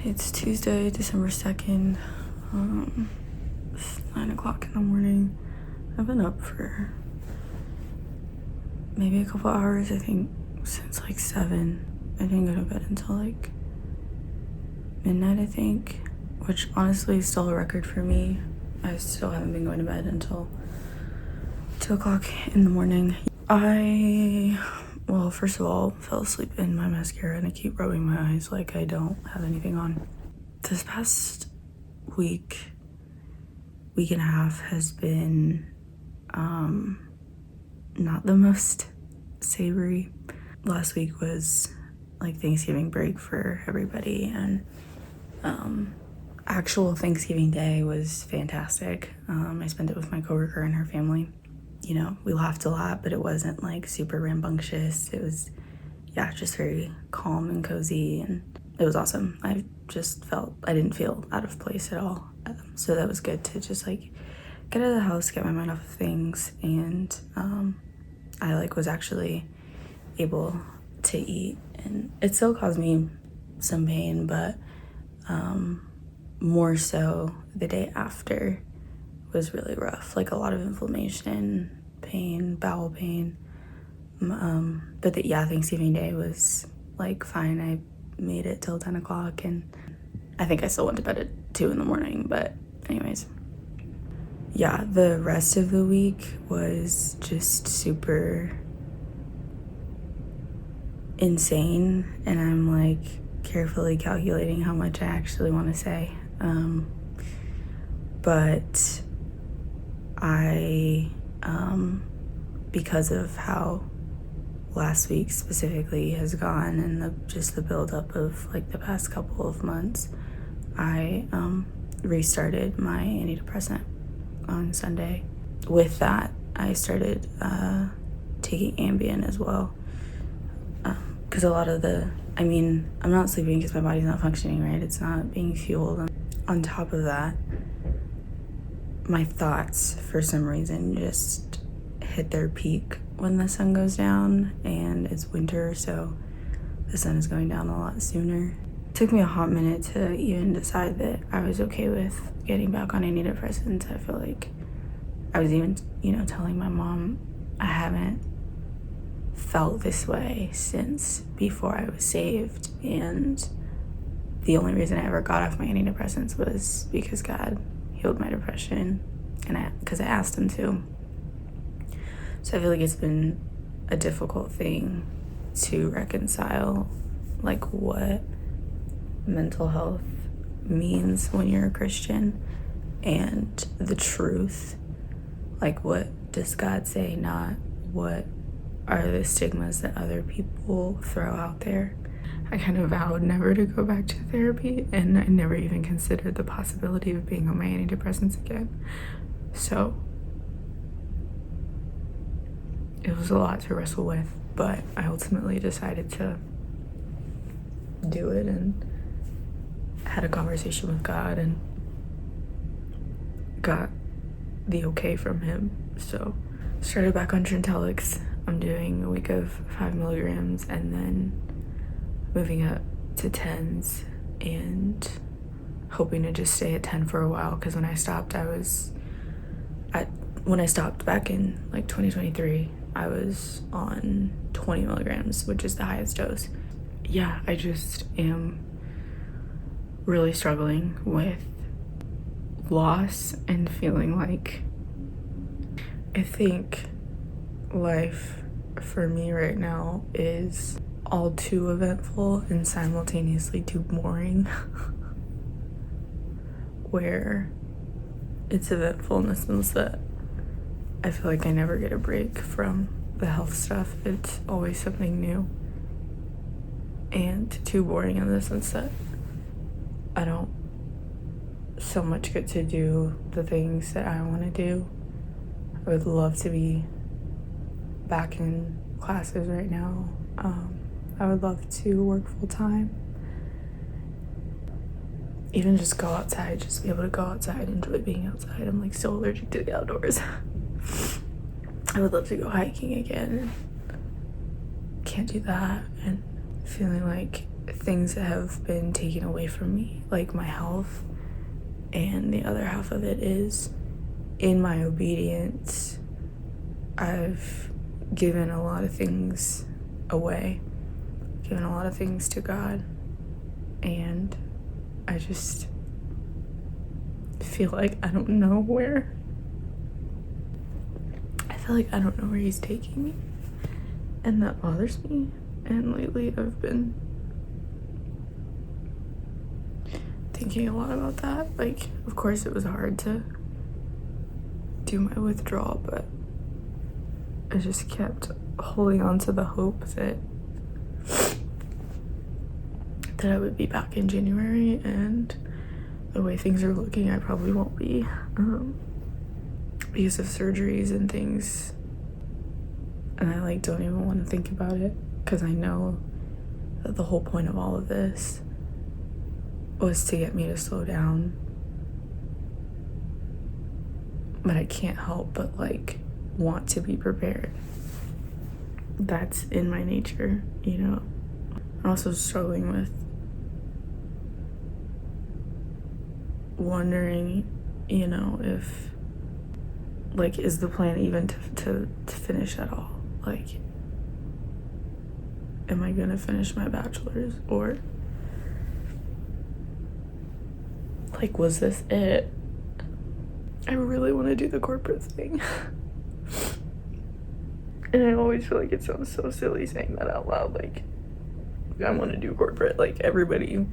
It's Tuesday, December 2nd. It's 9 o'clock in the morning. I've been up for maybe a couple hours, I think, since like 7. I didn't go to bed until like midnight, I think, which honestly is still a record for me. I still haven't been going to bed until 2 o'clock in the morning. Well, first of all, fell asleep in my mascara and I keep rubbing my eyes like I don't have anything on. This past week and a half has been not the most savory. Last week was like Thanksgiving break for everybody, and actual Thanksgiving Day was fantastic. I spent it with my coworker and her family. You know, we laughed a lot, but it wasn't like super rambunctious. It was, yeah, just very calm and cozy, and it was awesome. I didn't feel out of place at all. So that was good to just like get out of the house, get my mind off of things, and I like was actually able to eat, and it still caused me some pain, but more so the day after was really rough, like a lot of inflammation, pain, bowel pain. But Thanksgiving Day was like fine. I made it till 10 o'clock, and I think I still went to bed at 2 in the morning, but anyways. Yeah, the rest of the week was just super insane, and I'm like carefully calculating how much I actually want to say. But I, because of how last week specifically has gone and the buildup of like the past couple of months, I restarted my antidepressant on Sunday. With that, I started taking Ambien as well, because a lot of I'm not sleeping because my body's not functioning right. It's not being fueled. On top of that, my thoughts for some reason just hit their peak when the sun goes down, and it's winter, so the sun is going down a lot sooner. It took me a hot minute to even decide that I was okay with getting back on antidepressants. I feel like I was even, telling my mom I haven't felt this way since before I was saved, and the only reason I ever got off my antidepressants was because God healed my depression, and because I asked him to. So I feel like it's been a difficult thing to reconcile, like what mental health means when you're a Christian and the truth. Like, what does God say, not what are the stigmas that other people throw out there. I kind of vowed never to go back to therapy, and I never even considered the possibility of being on my antidepressants again. So it was a lot to wrestle with, but I ultimately decided to do it and had a conversation with God and got the okay from him. So started back on Trintellix. I'm doing a week of 5 milligrams and then moving up to 10s and hoping to just stay at 10 for a while, because when I stopped back in like 2023, I was on 20 milligrams, which is the highest dose. Yeah, I just am really struggling with loss and feeling like I think life for me right now is all too eventful and simultaneously too boring. Where it's eventful in the sense that I feel like I never get a break from the health stuff. It's always something new. And too boring in the sense that I don't so much get to do the things that I want to do. I would love to be back in classes right now. I would love to work full time. Even just go outside, just be able to go outside, enjoy being outside. I'm like so allergic to the outdoors. I would love to go hiking again. Can't do that. And feeling like things that have been taken away from me, like my health, and the other half of it is in my obedience, I've given a lot of things away, given a lot of things to God, and I just feel like I don't know where. I feel like I don't know where he's taking me, and that bothers me. And lately I've been thinking a lot about that. Like, of course it was hard to do my withdrawal, but I just kept holding on to the hope that I would be back in January, and the way things are looking, I probably won't be, because of surgeries and things, and I like don't even want to think about it, because I know that the whole point of all of this was to get me to slow down, but I can't help but like want to be prepared. That's in my nature, you know. I'm also struggling with wondering, you know, if like, is the plan even to finish at all? Like, am I gonna finish my bachelor's, or like, was this it? I really want to do the corporate thing. And I always feel like it sounds so silly saying that out loud. Like, I want to do corporate. Like, everybody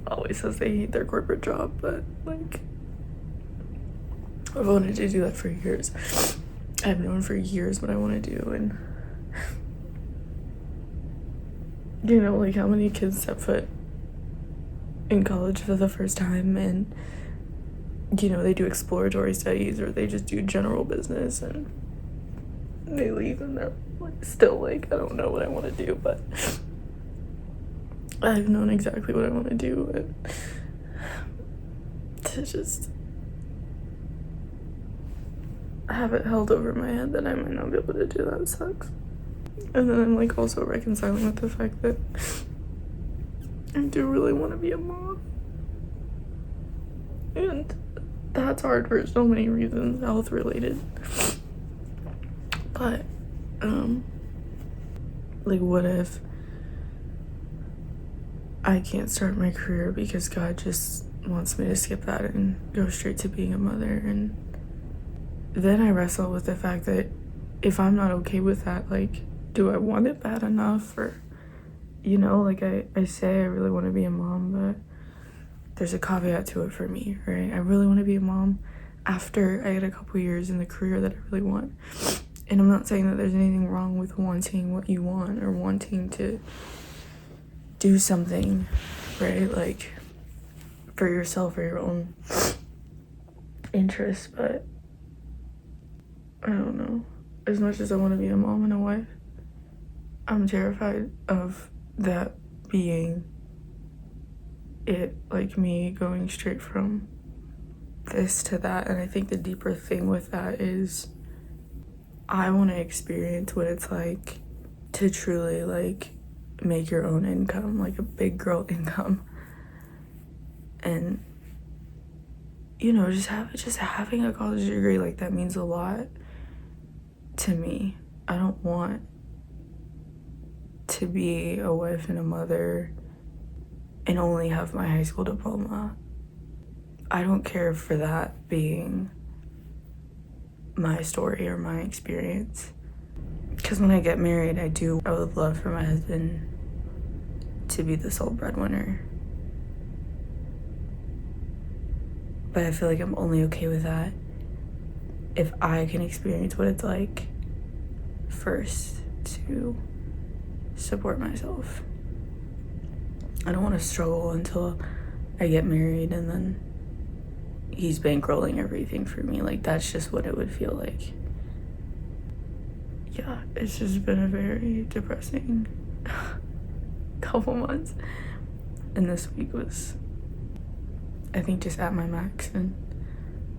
always says they hate their corporate job, but like, I've wanted to do that for years. I've known for years what I want to do, and you know, like, how many kids set foot in college for the first time, and you know, they do exploratory studies or they just do general business, and they leave and they're like still like, I don't know what I want to do, but I've known exactly what I want to do, and to just have it held over my head that I might not be able to do that sucks. And then I'm like also reconciling with the fact that I do really want to be a mom, and that's hard for so many reasons, health related. But like, what if I can't start my career because God just wants me to skip that and go straight to being a mother? And then I wrestle with the fact that if I'm not okay with that, like, do I want it bad enough? Or, you know, like, I say I really want to be a mom, but there's a caveat to it for me, right? I really want to be a mom after I get a couple years in the career that I really want. And I'm not saying that there's anything wrong with wanting what you want or wanting to do something, right? Like, for yourself or your own interests, but I don't know. As much as I want to be a mom and a wife, I'm terrified of that being it, like me going straight from this to that. And I think the deeper thing with that is I want to experience what it's like to truly like make your own income, like a big girl income, and you know, just having a college degree, like, that means a lot to me. I don't want to be a wife and a mother and only have my high school diploma. I don't care for that being my story or my experience. Because when I get married, I would love for my husband to be the sole breadwinner. But I feel like I'm only okay with that if I can experience what it's like first to support myself. I don't want to struggle until I get married and then he's bankrolling everything for me. Like, that's just what it would feel like. Yeah, it's just been a very depressing couple months. And this week was, I think, just at my max, and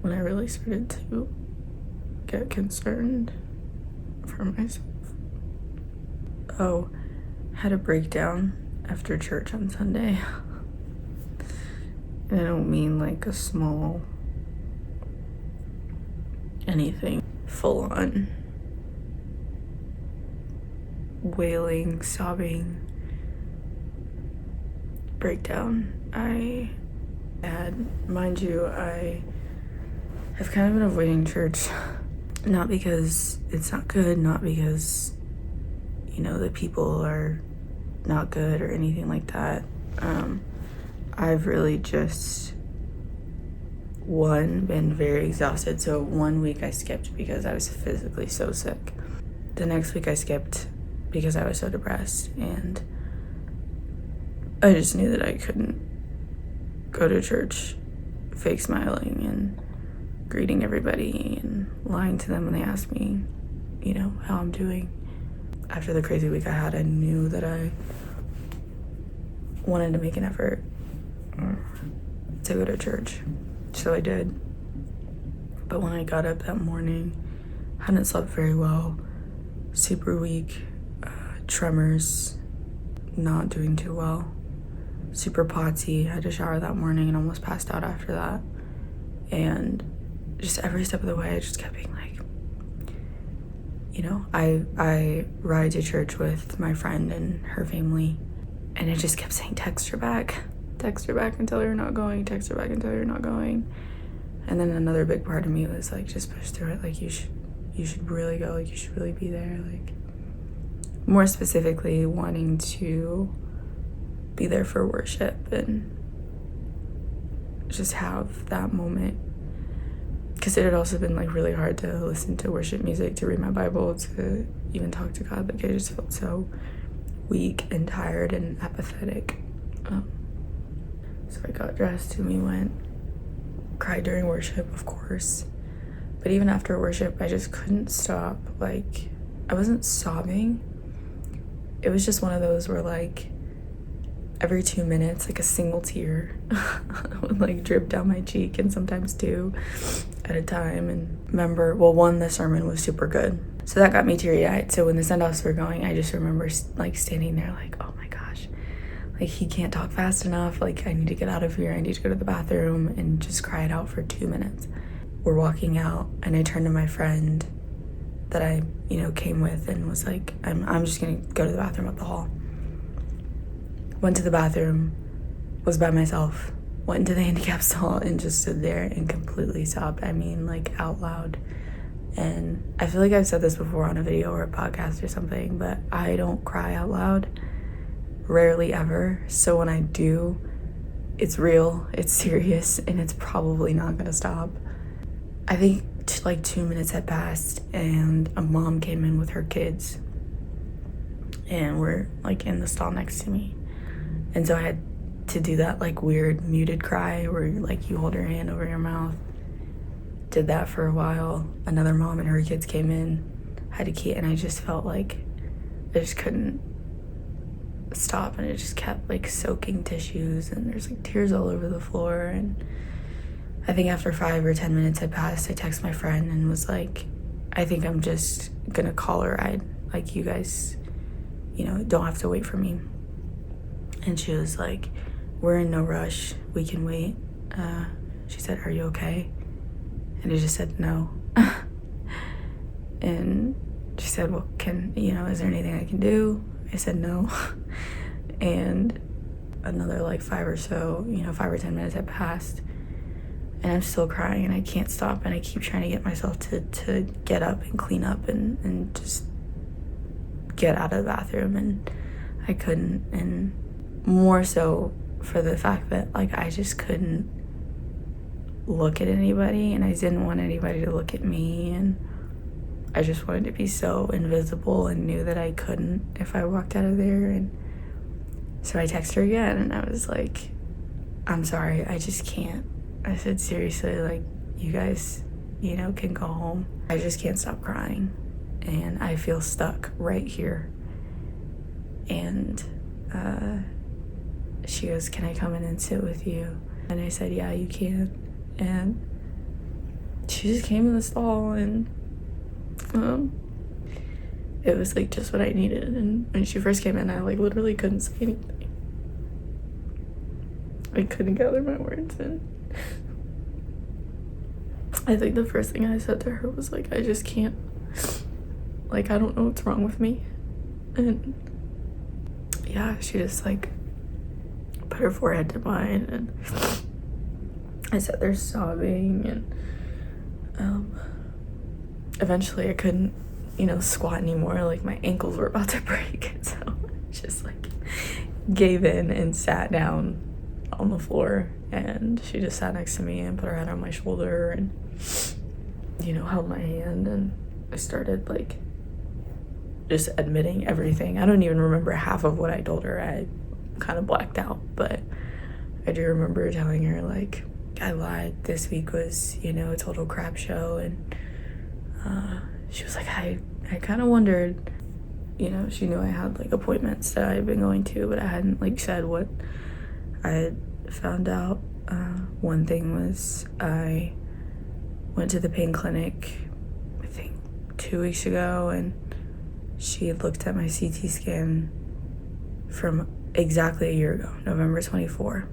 when I really started to get concerned for myself. Oh, had a breakdown after church on Sunday. And I don't mean like a small anything, full on wailing, sobbing breakdown. I had, mind you, I have kind of been avoiding church, not because it's not good, not because, you know, the people are not good or anything like that. I've really just, been very exhausted. So 1 week I skipped because I was physically so sick. The next week I skipped because I was so depressed, and I just knew that I couldn't go to church fake smiling and greeting everybody and lying to them when they asked me, you know, how I'm doing. After the crazy week I had, I knew that I wanted to make an effort to go to church. So I did. But when I got up that morning, hadn't slept very well, super weak, tremors, not doing too well, super potsy, had to shower that morning and almost passed out after that. And just every step of the way, I just kept being like, you know, I ride to church with my friend and her family, and it just kept saying, text her back until you're not going, text her back until you're not going. And then another big part of me was like, just push through it, like you should really go, like you should really be there, like more specifically wanting to be there for worship and just have that moment. Because it had also been like really hard to listen to worship music, to read my Bible, to even talk to God. Like I just felt so weak and tired and apathetic. So I got dressed and we went, cried during worship, of course. But even after worship, I just couldn't stop. Like, I wasn't sobbing. It was just one of those where like every 2 minutes, like a single tear would like drip down my cheek, and sometimes two at a time. And remember, well, one, the sermon was super good, so that got me teary-eyed. So when the send-offs were going, I just remember like standing there like, oh my gosh, like he can't talk fast enough, like I need to get out of here, I need to go to the bathroom, and just cry it out for 2 minutes. We're walking out and I turned to my friend that I, you know, came with and was like, I'm just gonna go to the bathroom up the hall. Went to the bathroom, was by myself, went into the handicap stall and just stood there and completely sobbed. I mean, like out loud. And I feel like I've said this before on a video or a podcast or something, but I don't cry out loud, rarely ever. So when I do, it's real, it's serious, and it's probably not gonna stop. I think like 2 minutes had passed and a mom came in with her kids and we're like in the stall next to me. And so I had to do that like weird muted cry where like you hold your hand over your mouth. Did that for a while. Another mom and her kids came in, had a key, and I just felt like I just couldn't stop, and it just kept like soaking tissues, and there's like tears all over the floor. And I think after 5 or 10 minutes had passed, I texted my friend and was like, I think I'm just gonna call a ride. Like, you guys, you know, don't have to wait for me. And she was like, we're in no rush, we can wait. She said, are you okay? And I just said no. And she said, well, is there anything I can do? I said no. And another like 5 or 10 minutes had passed, and I'm still crying and I can't stop, and I keep trying to get myself to get up and clean up and just get out of the bathroom, and I couldn't. And more so for the fact that like I just couldn't look at anybody, and I didn't want anybody to look at me, and I just wanted to be so invisible and knew that I couldn't if I walked out of there. And so I texted her again and I was like, I'm sorry, I just can't. I said, seriously, like, you guys, can go home. I just can't stop crying and I feel stuck right here. And she goes, can I come in and sit with you? And I said, yeah, you can. And she just came in the stall, and it was like just what I needed. And when she first came in, I like literally couldn't say anything. I couldn't gather my words, and I think the first thing I said to her was like, I just can't, like, I don't know what's wrong with me. And yeah, she just like put her forehead to mine, and I sat there sobbing, and eventually I couldn't, you know, squat anymore. Like my ankles were about to break, so I just like gave in and sat down on the floor, and she just sat next to me and put her head on my shoulder and, you know, held my hand, and I started like just admitting everything. I don't even remember half of what I told her. I kind of blacked out, but I do remember telling her like, I lied, this week was, you know, a total crap show. And she was like, I kind of wondered, you know, she knew I had like appointments that I had been going to, but I hadn't like said what I had found out. One thing was I went to the pain clinic, I think 2 weeks ago, and she had looked at my CT scan from exactly a year ago, November 24,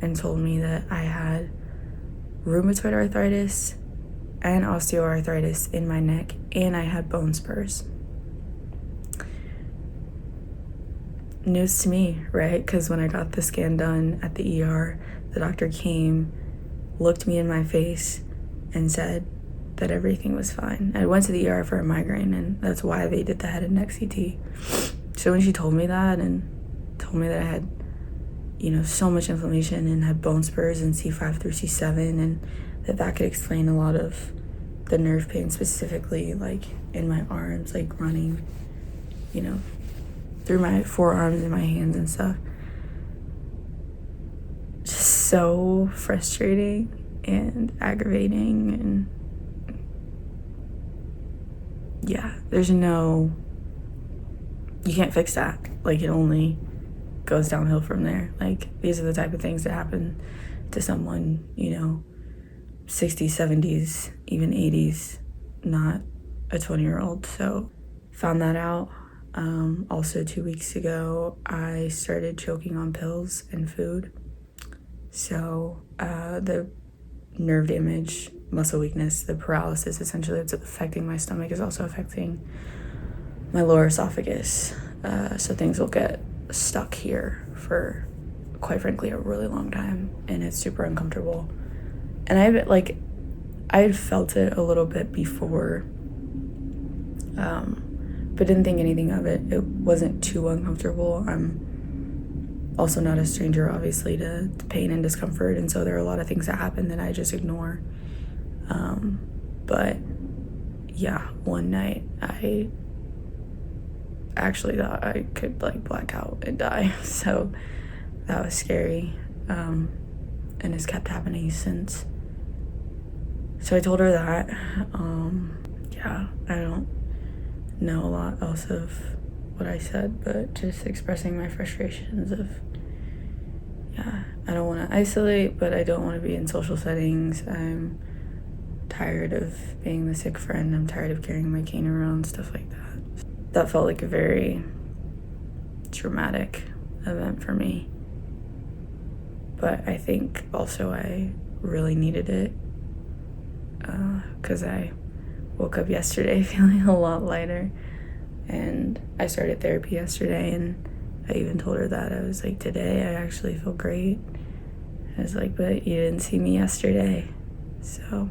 and told me that I had rheumatoid arthritis and osteoarthritis in my neck, and I had bone spurs. News to me, right? Because when I got the scan done at the ER, the doctor came, looked me in my face, and said that everything was fine. I went to the ER for a migraine, and that's why they did the head and neck CT. So when she told me that and told me that I had, you know, so much inflammation and had bone spurs in C5 through C7, and that could explain a lot of the nerve pain, specifically like in my arms, like running, you know, through my forearms and my hands and stuff. Just so frustrating and aggravating, and yeah, you can't fix that. Like, it only goes downhill from there. Like, these are the type of things that happen to someone, you know, 60s, 70s, even 80s, not a 20-year-old. So found that out. Also 2 weeks ago, I started choking on pills and food. So the nerve damage, muscle weakness, the paralysis essentially that's affecting my stomach is also affecting my lower esophagus. So things will get stuck here for, quite frankly, a really long time, and it's super uncomfortable. And I had felt it a little bit before, but didn't think anything of it. It wasn't too uncomfortable. I'm also not a stranger, obviously, to pain and discomfort, and so there are a lot of things that happen that I just ignore. But yeah, one night I actually thought I could like black out and die, so that was scary, and it's kept happening since. So I told her that. Yeah, I don't know a lot else of what I said, but just expressing my frustrations of, yeah, I don't want to isolate, but I don't want to be in social settings. I'm tired of being the sick friend. I'm tired of carrying my cane around, stuff like that. That felt like a very traumatic event for me. But I think also I really needed it, because I woke up yesterday feeling a lot lighter, and I started therapy yesterday, and I even told her that. I was like, today I actually feel great. I was like, but you didn't see me yesterday. So